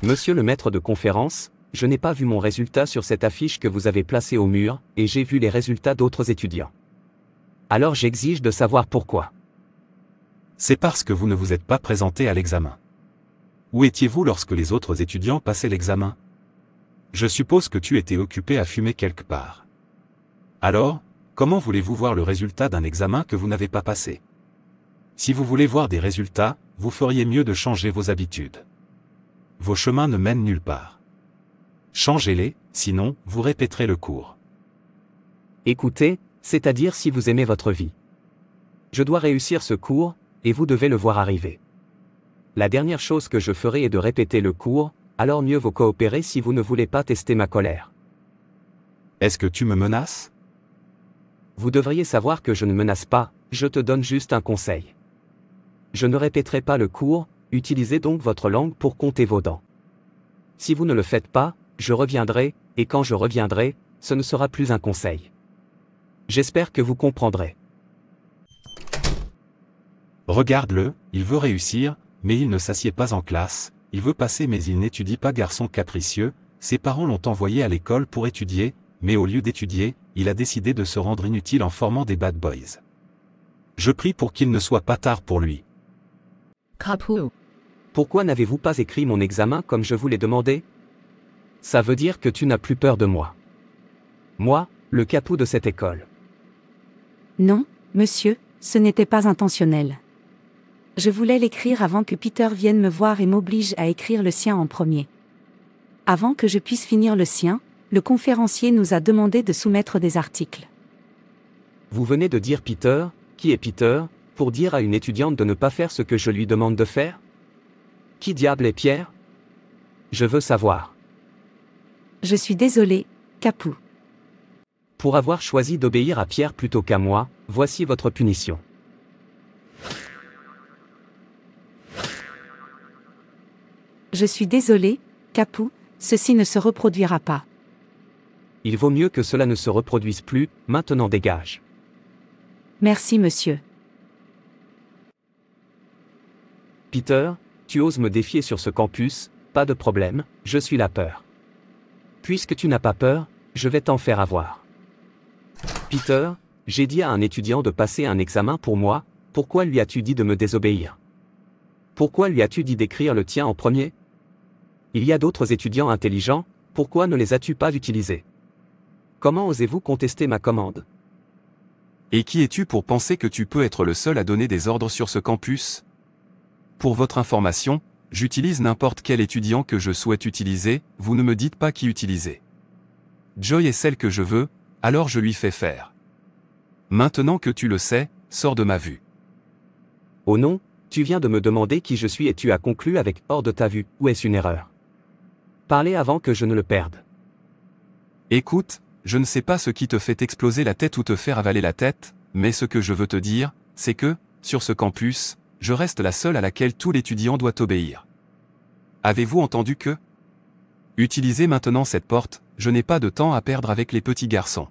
Monsieur le maître de conférence, je n'ai pas vu mon résultat sur cette affiche que vous avez placée au mur, et j'ai vu les résultats d'autres étudiants. Alors j'exige de savoir pourquoi. C'est parce que vous ne vous êtes pas présenté à l'examen. Où étiez-vous lorsque les autres étudiants passaient l'examen? Je suppose que tu étais occupé à fumer quelque part. Alors, comment voulez-vous voir le résultat d'un examen que vous n'avez pas passé? Si vous voulez voir des résultats, vous feriez mieux de changer vos habitudes. Vos chemins ne mènent nulle part. Changez-les, sinon, vous répéterez le cours. Écoutez, c'est-à-dire si vous aimez votre vie. Je dois réussir ce cours, et vous devez le voir arriver. La dernière chose que je ferai est de répéter le cours, alors mieux vaut coopérer si vous ne voulez pas tester ma colère. Est-ce que tu me menaces? Vous devriez savoir que je ne menace pas, je te donne juste un conseil. Je ne répéterai pas le cours, utilisez donc votre langue pour compter vos dents. Si vous ne le faites pas, je reviendrai, et quand je reviendrai, ce ne sera plus un conseil. J'espère que vous comprendrez. Regarde-le, il veut réussir, mais il ne s'assied pas en classe, il veut passer mais il n'étudie pas. Garçon capricieux, ses parents l'ont envoyé à l'école pour étudier, mais au lieu d'étudier, il a décidé de se rendre inutile en formant des bad boys. Je prie pour qu'il ne soit pas tard pour lui. Kapu. Pourquoi n'avez-vous pas écrit mon examen comme je vous l'ai demandé? Ça veut dire que tu n'as plus peur de moi. Moi, le capou de cette école. Non, monsieur, ce n'était pas intentionnel. Je voulais l'écrire avant que Peter vienne me voir et m'oblige à écrire le sien en premier. Avant que je puisse finir le sien, le conférencier nous a demandé de soumettre des articles. Vous venez de dire Peter, qui est Peter, pour dire à une étudiante de ne pas faire ce que je lui demande de faire? Qui diable est Pierre? Je veux savoir. Je suis désolé, Capou. Pour avoir choisi d'obéir à Pierre plutôt qu'à moi, voici votre punition. Je suis désolé, Capou, ceci ne se reproduira pas. Il vaut mieux que cela ne se reproduise plus, maintenant dégage. Merci monsieur. Peter, tu oses me défier sur ce campus, pas de problème, je suis la peur. Puisque tu n'as pas peur, je vais t'en faire avoir. Peter, j'ai dit à un étudiant de passer un examen pour moi, pourquoi lui as-tu dit de me désobéir? Pourquoi lui as-tu dit d'écrire le tien en premier? Il y a d'autres étudiants intelligents, pourquoi ne les as-tu pas utilisés? Comment osez-vous contester ma commande? Et qui es-tu pour penser que tu peux être le seul à donner des ordres sur ce campus? Pour votre information, j'utilise n'importe quel étudiant que je souhaite utiliser, vous ne me dites pas qui utiliser. Joy est celle que je veux, alors je lui fais faire. Maintenant que tu le sais, sors de ma vue. Oh non, tu viens de me demander qui je suis et tu as conclu avec hors de ta vue, ou est-ce une erreur? Parlez avant que je ne le perde. Écoute, je ne sais pas ce qui te fait exploser la tête ou te faire avaler la tête, mais ce que je veux te dire, c'est que, sur ce campus, je reste la seule à laquelle tout l'étudiant doit obéir. Avez-vous entendu que? Utilisez maintenant cette porte, je n'ai pas de temps à perdre avec les petits garçons.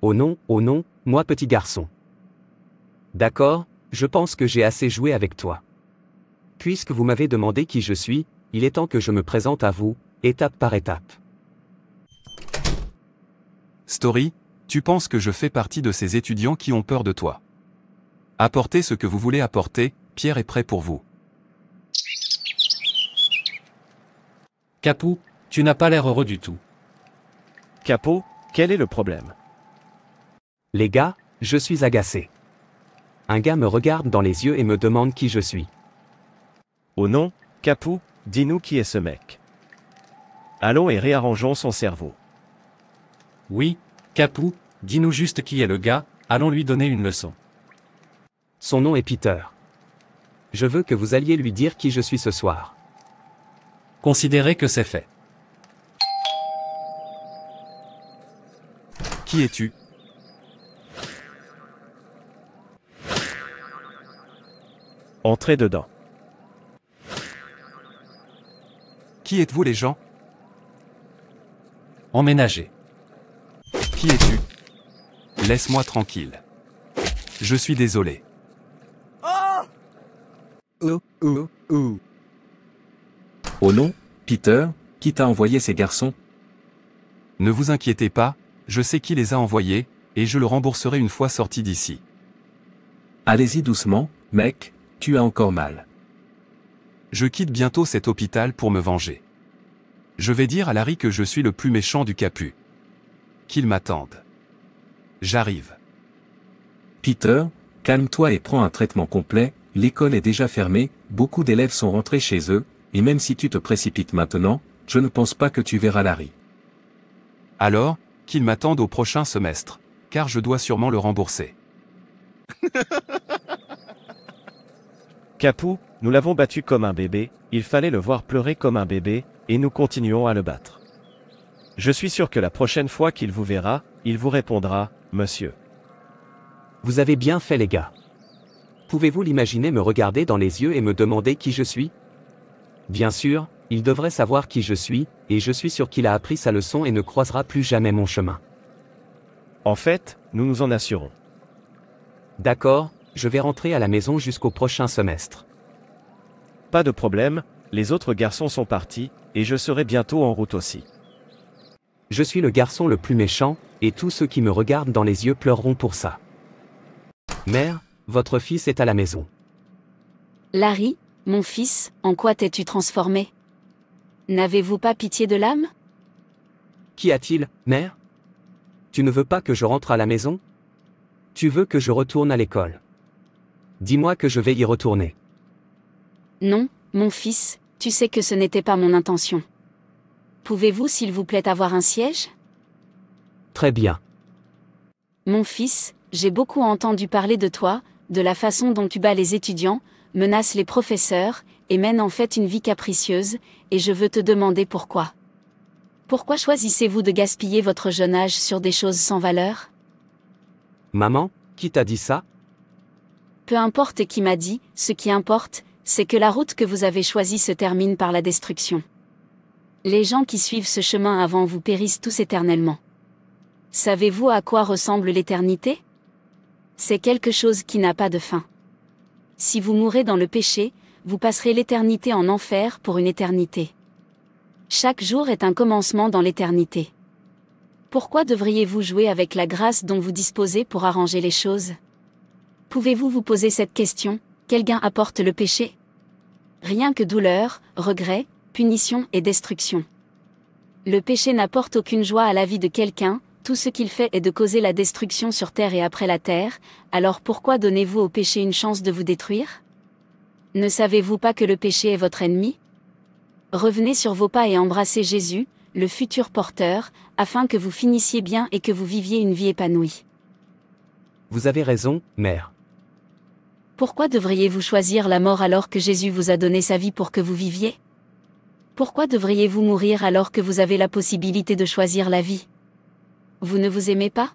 Oh non, moi petit garçon. D'accord, je pense que j'ai assez joué avec toi. Puisque vous m'avez demandé qui je suis, il est temps que je me présente à vous, étape par étape. Story, tu penses que je fais partie de ces étudiants qui ont peur de toi. Apportez ce que vous voulez apporter, Pierre est prêt pour vous. Capou, tu n'as pas l'air heureux du tout. Capot, quel est le problème? Les gars, je suis agacé. Un gars me regarde dans les yeux et me demande qui je suis. Oh non, Capou, dis-nous qui est ce mec. Allons et réarrangeons son cerveau. Oui, Capou, dis-nous juste qui est le gars, allons lui donner une leçon. Son nom est Peter. Je veux que vous alliez lui dire qui je suis ce soir. Considérez que c'est fait. Qui es-tu? Entrez dedans. Qui êtes-vous les gens? Emménager. Qui es-tu? Laisse-moi tranquille. Je suis désolé. Oh non, Peter, qui t'a envoyé ces garçons? Ne vous inquiétez pas, je sais qui les a envoyés, et je le rembourserai une fois sorti d'ici. Allez-y doucement, mec, tu as encore mal. Je quitte bientôt cet hôpital pour me venger. Je vais dire à Larry que je suis le plus méchant du Capu. Qu'il m'attende. J'arrive. Peter, calme-toi et prends un traitement complet, l'école est déjà fermée, beaucoup d'élèves sont rentrés chez eux, et même si tu te précipites maintenant, je ne pense pas que tu verras Larry. Alors, qu'il m'attende au prochain semestre, car je dois sûrement le rembourser. Capu, nous l'avons battu comme un bébé, il fallait le voir pleurer comme un bébé, et nous continuons à le battre. Je suis sûr que la prochaine fois qu'il vous verra, il vous répondra, monsieur. Vous avez bien fait les gars. Pouvez-vous l'imaginer me regarder dans les yeux et me demander qui je suis? Bien sûr, il devrait savoir qui je suis, et je suis sûr qu'il a appris sa leçon et ne croisera plus jamais mon chemin. En fait, nous nous en assurons. D'accord, je vais rentrer à la maison jusqu'au prochain semestre. Pas de problème, les autres garçons sont partis, et je serai bientôt en route aussi. Je suis le garçon le plus méchant, et tous ceux qui me regardent dans les yeux pleureront pour ça. Mère, votre fils est à la maison. Larry, mon fils, en quoi t'es-tu transformé? N'avez-vous pas pitié de l'âme? Qu'y a-t-il, mère? Tu ne veux pas que je rentre à la maison? Tu veux que je retourne à l'école? Dis-moi que je vais y retourner. Non, mon fils, tu sais que ce n'était pas mon intention. Pouvez-vous s'il vous plaît avoir un siège? Très bien. Mon fils, j'ai beaucoup entendu parler de toi, de la façon dont tu bats les étudiants, menaces les professeurs, et mènes en fait une vie capricieuse, et je veux te demander pourquoi. Pourquoi choisissez-vous de gaspiller votre jeune âge sur des choses sans valeur? Maman, qui t'a dit ça? Peu importe qui m'a dit, ce qui importe, c'est que la route que vous avez choisie se termine par la destruction. Les gens qui suivent ce chemin avant vous périssent tous éternellement. Savez-vous à quoi ressemble l'éternité? C'est quelque chose qui n'a pas de fin. Si vous mourrez dans le péché, vous passerez l'éternité en enfer pour une éternité. Chaque jour est un commencement dans l'éternité. Pourquoi devriez-vous jouer avec la grâce dont vous disposez pour arranger les choses? Pouvez-vous vous poser cette question, quel gain apporte le péché? Rien que douleur, regret, punition et destruction. Le péché n'apporte aucune joie à la vie de quelqu'un, tout ce qu'il fait est de causer la destruction sur terre et après la terre, alors pourquoi donnez-vous au péché une chance de vous détruire? Ne savez-vous pas que le péché est votre ennemi? Revenez sur vos pas et embrassez Jésus, le futur porteur, afin que vous finissiez bien et que vous viviez une vie épanouie. Vous avez raison, mère. Pourquoi devriez-vous choisir la mort alors que Jésus vous a donné sa vie pour que vous viviez? Pourquoi devriez-vous mourir alors que vous avez la possibilité de choisir la vie? Vous ne vous aimez pas?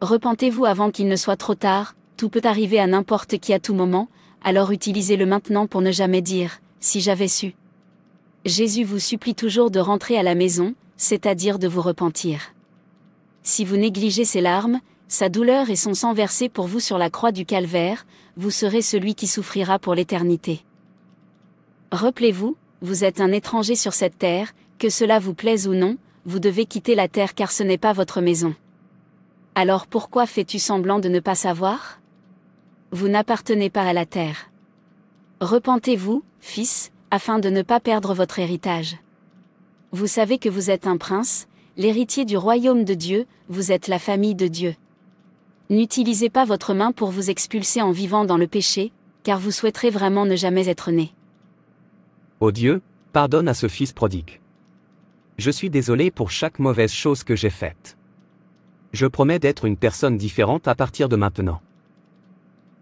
Repentez-vous avant qu'il ne soit trop tard, tout peut arriver à n'importe qui à tout moment, alors utilisez-le maintenant pour ne jamais dire « si j'avais su ». Jésus vous supplie toujours de rentrer à la maison, c'est-à-dire de vous repentir. Si vous négligez ses larmes, sa douleur et son sang versé pour vous sur la croix du calvaire, vous serez celui qui souffrira pour l'éternité. Rappelez-vous, vous êtes un étranger sur cette terre, que cela vous plaise ou non, vous devez quitter la terre car ce n'est pas votre maison. Alors pourquoi fais-tu semblant de ne pas savoir? Vous n'appartenez pas à la terre. Repentez-vous, fils, afin de ne pas perdre votre héritage. Vous savez que vous êtes un prince, l'héritier du royaume de Dieu, vous êtes la famille de Dieu. N'utilisez pas votre main pour vous expulser en vivant dans le péché, car vous souhaiterez vraiment ne jamais être né. Ô Dieu, pardonne à ce fils prodigue. Je suis désolé pour chaque mauvaise chose que j'ai faite. Je promets d'être une personne différente à partir de maintenant.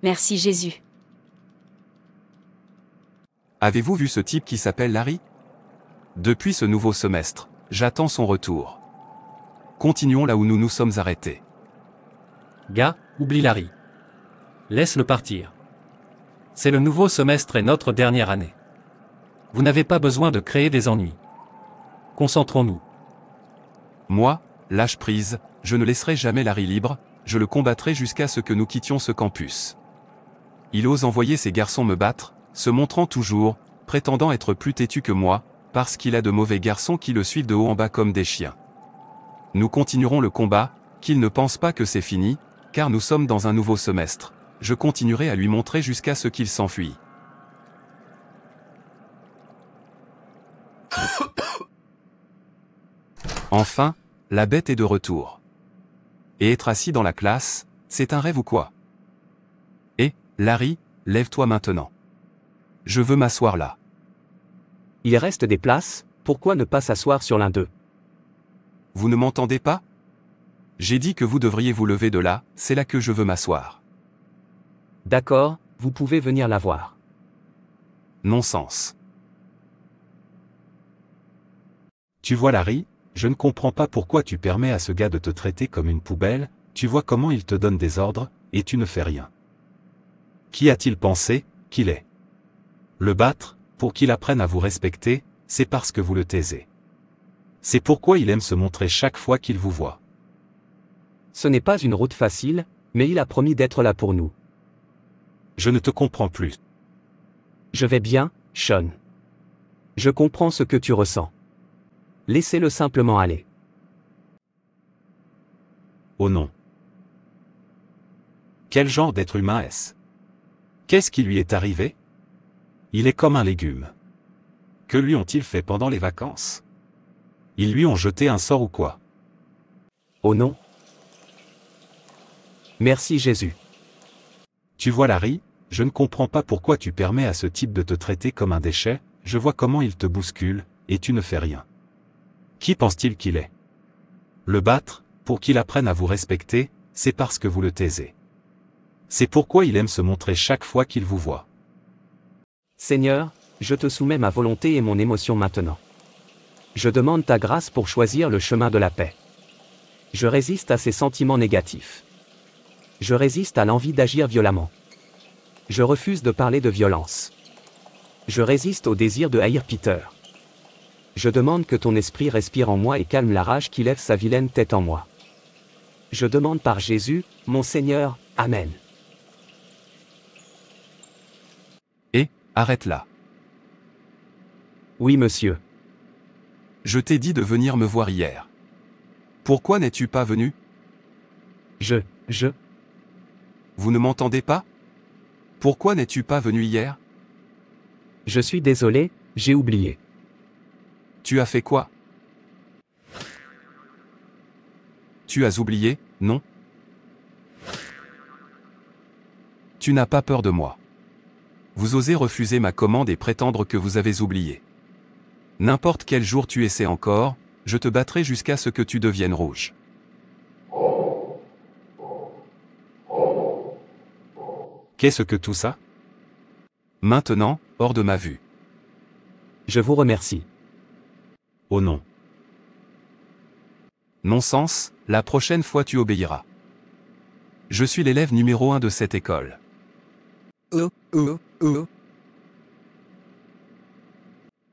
Merci Jésus. Avez-vous vu ce type qui s'appelle Larry? Depuis ce nouveau semestre, j'attends son retour. Continuons là où nous nous sommes arrêtés. Gars, oublie Larry. Laisse-le partir. C'est le nouveau semestre et notre dernière année. Vous n'avez pas besoin de créer des ennuis. Concentrons-nous. Moi, lâche prise, je ne laisserai jamais Larry libre, je le combattrai jusqu'à ce que nous quittions ce campus. Il ose envoyer ces garçons me battre, se montrant toujours, prétendant être plus têtu que moi, parce qu'il a de mauvais garçons qui le suivent de haut en bas comme des chiens. Nous continuerons le combat, qu'il ne pense pas que c'est fini, car nous sommes dans un nouveau semestre. Je continuerai à lui montrer jusqu'à ce qu'il s'enfuit. Enfin, la bête est de retour. Et être assis dans la classe, c'est un rêve ou quoi? Et, Larry, lève-toi maintenant. Je veux m'asseoir là. Il reste des places, pourquoi ne pas s'asseoir sur l'un d'eux? Vous ne m'entendez pas? J'ai dit que vous devriez vous lever de là, c'est là que je veux m'asseoir. D'accord, vous pouvez venir la voir. Non-sens. Tu vois Larry, je ne comprends pas pourquoi tu permets à ce gars de te traiter comme une poubelle, tu vois comment il te donne des ordres, et tu ne fais rien. Qui a-t-il pensé qu'il est? Le battre, pour qu'il apprenne à vous respecter, c'est parce que vous le taisez. C'est pourquoi il aime se montrer chaque fois qu'il vous voit. Ce n'est pas une route facile, mais il a promis d'être là pour nous. Je ne te comprends plus. Je vais bien, Sean. Je comprends ce que tu ressens. Laissez-le simplement aller. Oh non. Quel genre d'être humain est-ce? Qu'est-ce qui lui est arrivé? Il est comme un légume. Que lui ont-ils fait pendant les vacances? Ils lui ont jeté un sort ou quoi? Oh non. Merci Jésus. Tu vois Larry, je ne comprends pas pourquoi tu permets à ce type de te traiter comme un déchet, je vois comment il te bouscule, et tu ne fais rien. Qui pense-t-il qu'il est? Le battre, pour qu'il apprenne à vous respecter, c'est parce que vous le taisez. C'est pourquoi il aime se montrer chaque fois qu'il vous voit. Seigneur, je te soumets ma volonté et mon émotion maintenant. Je demande ta grâce pour choisir le chemin de la paix. Je résiste à ces sentiments négatifs. Je résiste à l'envie d'agir violemment. Je refuse de parler de violence. Je résiste au désir de haïr Peter. Je demande que ton esprit respire en moi et calme la rage qui lève sa vilaine tête en moi. Je demande par Jésus, mon Seigneur, Amen. Et, arrête là. Oui monsieur. Je t'ai dit de venir me voir hier. Pourquoi n'es-tu pas venu? Vous ne m'entendez pas? Pourquoi n'es-tu pas venu hier? Je suis désolé, j'ai oublié. Tu as fait quoi? Tu as oublié, non? Tu n'as pas peur de moi. Vous osez refuser ma commande et prétendre que vous avez oublié. N'importe quel jour tu essaies encore, je te battrai jusqu'à ce que tu deviennes rouge. Qu'est-ce que tout ça? Maintenant, hors de ma vue. Je vous remercie. Oh non. Non-sens, la prochaine fois tu obéiras. Je suis l'élève numéro 1 de cette école.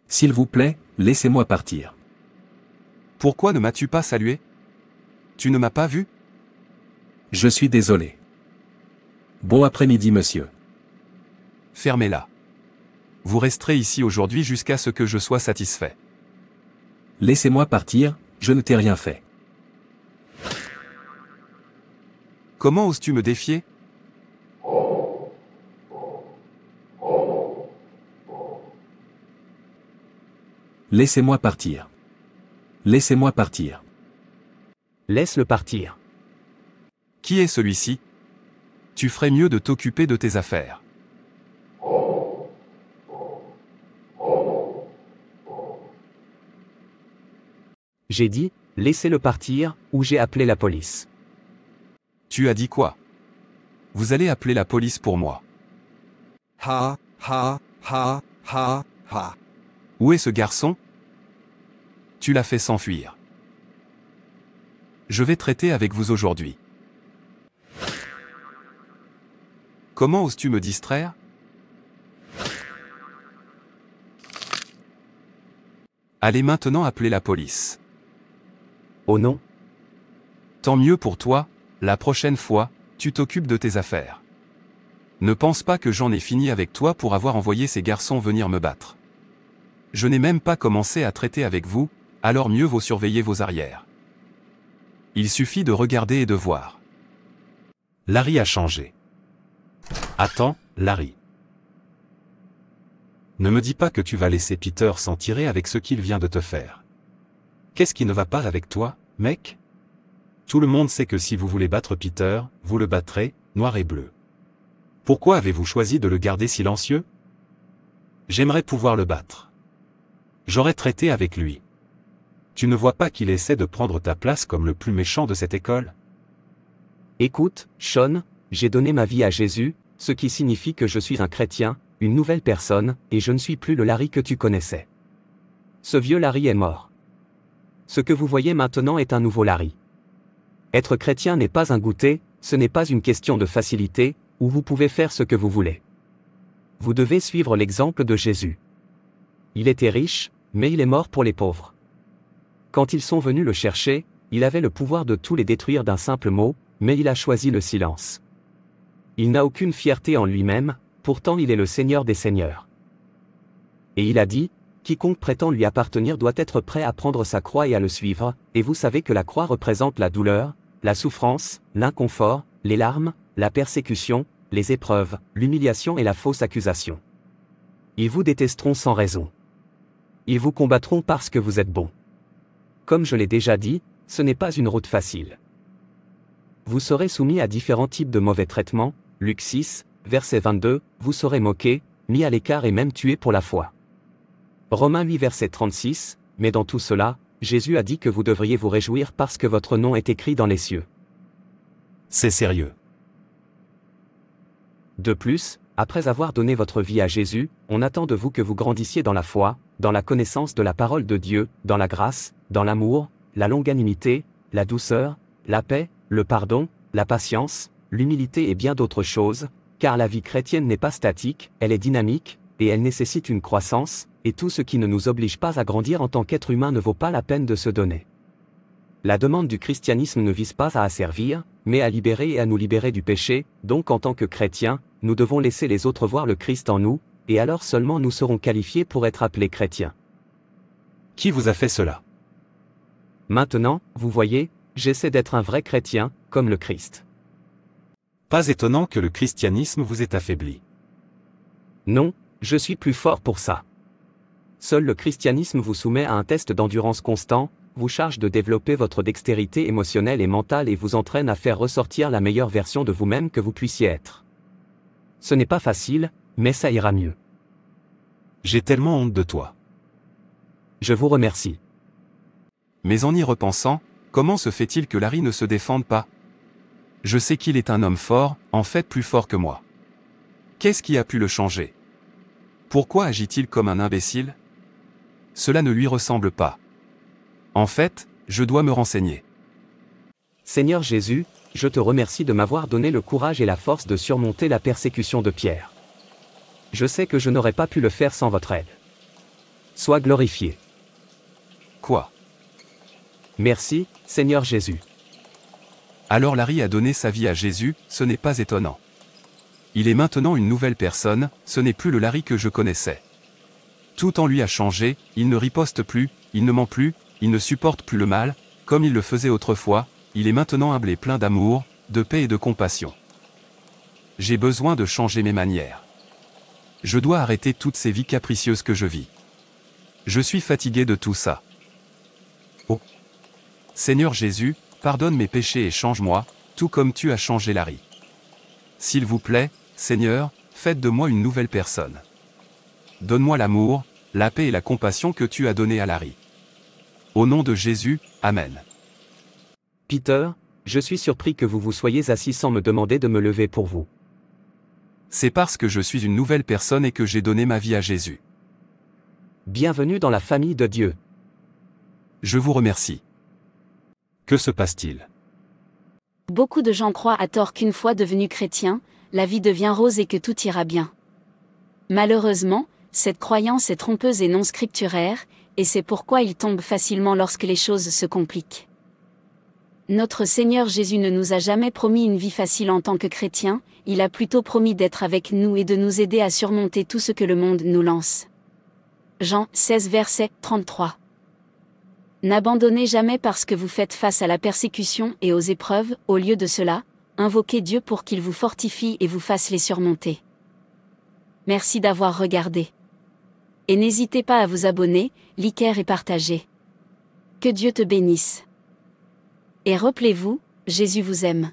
S'il vous plaît, laissez-moi partir. Pourquoi ne m'as-tu pas salué? Tu ne m'as pas vu? Je suis désolé. Bon après-midi, monsieur. Fermez-la. Vous resterez ici aujourd'hui jusqu'à ce que je sois satisfait. Laissez-moi partir, je ne t'ai rien fait. Comment oses-tu me défier? Laissez-moi partir. Laissez-moi partir. Laisse-le partir. Qui est celui-ci? Tu ferais mieux de t'occuper de tes affaires. J'ai dit, laissez-le partir, ou j'ai appelé la police. Tu as dit quoi? Vous allez appeler la police pour moi. Ha, ha, ha, ha, ha. Où est ce garçon? Tu l'as fait s'enfuir. Je vais traiter avec vous aujourd'hui. Comment oses-tu me distraire? Allez maintenant appeler la police. Oh non. Tant mieux pour toi, la prochaine fois, tu t'occupes de tes affaires. Ne pense pas que j'en ai fini avec toi pour avoir envoyé ces garçons venir me battre. Je n'ai même pas commencé à traiter avec vous, alors mieux vaut surveiller vos arrières. Il suffit de regarder et de voir. Larry a changé. Attends, Larry. Ne me dis pas que tu vas laisser Peter s'en tirer avec ce qu'il vient de te faire. Qu'est-ce qui ne va pas avec toi, mec? Tout le monde sait que si vous voulez battre Peter, vous le battrez, noir et bleu. Pourquoi avez-vous choisi de le garder silencieux? J'aimerais pouvoir le battre. J'aurais traité avec lui. Tu ne vois pas qu'il essaie de prendre ta place comme le plus méchant de cette école? Écoute, Sean, j'ai donné ma vie à Jésus, ce qui signifie que je suis un chrétien, une nouvelle personne, et je ne suis plus le Larry que tu connaissais. Ce vieux Larry est mort. Ce que vous voyez maintenant est un nouveau Larry. Être chrétien n'est pas un goûter, ce n'est pas une question de facilité, où vous pouvez faire ce que vous voulez. Vous devez suivre l'exemple de Jésus. Il était riche, mais il est mort pour les pauvres. Quand ils sont venus le chercher, il avait le pouvoir de tout les détruire d'un simple mot, mais il a choisi le silence. Il n'a aucune fierté en lui-même, pourtant il est le Seigneur des Seigneurs. Et il a dit, quiconque prétend lui appartenir doit être prêt à prendre sa croix et à le suivre, et vous savez que la croix représente la douleur, la souffrance, l'inconfort, les larmes, la persécution, les épreuves, l'humiliation et la fausse accusation. Ils vous détesteront sans raison. Ils vous combattront parce que vous êtes bon. Comme je l'ai déjà dit, ce n'est pas une route facile. Vous serez soumis à différents types de mauvais traitements, Luc 6, verset 22, vous serez moqués, mis à l'écart et même tués pour la foi. Romains 8 verset 36, mais dans tout cela, Jésus a dit que vous devriez vous réjouir parce que votre nom est écrit dans les cieux. C'est sérieux. De plus, après avoir donné votre vie à Jésus, on attend de vous que vous grandissiez dans la foi, dans la connaissance de la parole de Dieu, dans la grâce, dans l'amour, la longanimité, la douceur, la paix, le pardon, la patience, l'humilité et bien d'autres choses, car la vie chrétienne n'est pas statique, elle est dynamique, et elle nécessite une croissance, et tout ce qui ne nous oblige pas à grandir en tant qu'être humain ne vaut pas la peine de se donner. La demande du christianisme ne vise pas à asservir, mais à libérer et à nous libérer du péché, donc en tant que chrétiens, nous devons laisser les autres voir le Christ en nous, et alors seulement nous serons qualifiés pour être appelés chrétiens. Qui vous a fait cela? Maintenant, vous voyez, j'essaie d'être un vrai chrétien, comme le Christ. Pas étonnant que le christianisme vous ait affaibli. Non, je suis plus fort pour ça. Seul le christianisme vous soumet à un test d'endurance constant, vous charge de développer votre dextérité émotionnelle et mentale et vous entraîne à faire ressortir la meilleure version de vous-même que vous puissiez être. Ce n'est pas facile, mais ça ira mieux. J'ai tellement honte de toi. Je vous remercie. Mais en y repensant, comment se fait-il que Larry ne se défende pas? Je sais qu'il est un homme fort, en fait plus fort que moi. Qu'est-ce qui a pu le changer? Pourquoi agit-il comme un imbécile? Cela ne lui ressemble pas. En fait, je dois me renseigner. Seigneur Jésus, je te remercie de m'avoir donné le courage et la force de surmonter la persécution de Pierre. Je sais que je n'aurais pas pu le faire sans votre aide. Sois glorifié. Quoi? Merci, Seigneur Jésus. Alors Larry a donné sa vie à Jésus, ce n'est pas étonnant. Il est maintenant une nouvelle personne, ce n'est plus le Larry que je connaissais. Tout en lui a changé, il ne riposte plus, il ne ment plus, il ne supporte plus le mal, comme il le faisait autrefois, il est maintenant humble et plein d'amour, de paix et de compassion. J'ai besoin de changer mes manières. Je dois arrêter toutes ces vies capricieuses que je vis. Je suis fatigué de tout ça. Oh! Seigneur Jésus, pardonne mes péchés et change-moi, tout comme tu as changé Larry. S'il vous plaît, Seigneur, faites de moi une nouvelle personne. Donne-moi l'amour, la paix et la compassion que tu as donné à Larry. Au nom de Jésus, Amen. Peter, je suis surpris que vous vous soyez assis sans me demander de me lever pour vous. C'est parce que je suis une nouvelle personne et que j'ai donné ma vie à Jésus. Bienvenue dans la famille de Dieu. Je vous remercie. Que se passe-t-il? Beaucoup de gens croient à tort qu'une fois devenus chrétiens, la vie devient rose et que tout ira bien. Malheureusement, cette croyance est trompeuse et non scripturaire, et c'est pourquoi ils tombent facilement lorsque les choses se compliquent. Notre Seigneur Jésus ne nous a jamais promis une vie facile en tant que chrétiens, il a plutôt promis d'être avec nous et de nous aider à surmonter tout ce que le monde nous lance. Jean 16 verset 33. N'abandonnez jamais parce que vous faites face à la persécution et aux épreuves, au lieu de cela, invoquez Dieu pour qu'il vous fortifie et vous fasse les surmonter. Merci d'avoir regardé. Et n'hésitez pas à vous abonner, liker et partager. Que Dieu te bénisse. Et rappelez-vous, Jésus vous aime.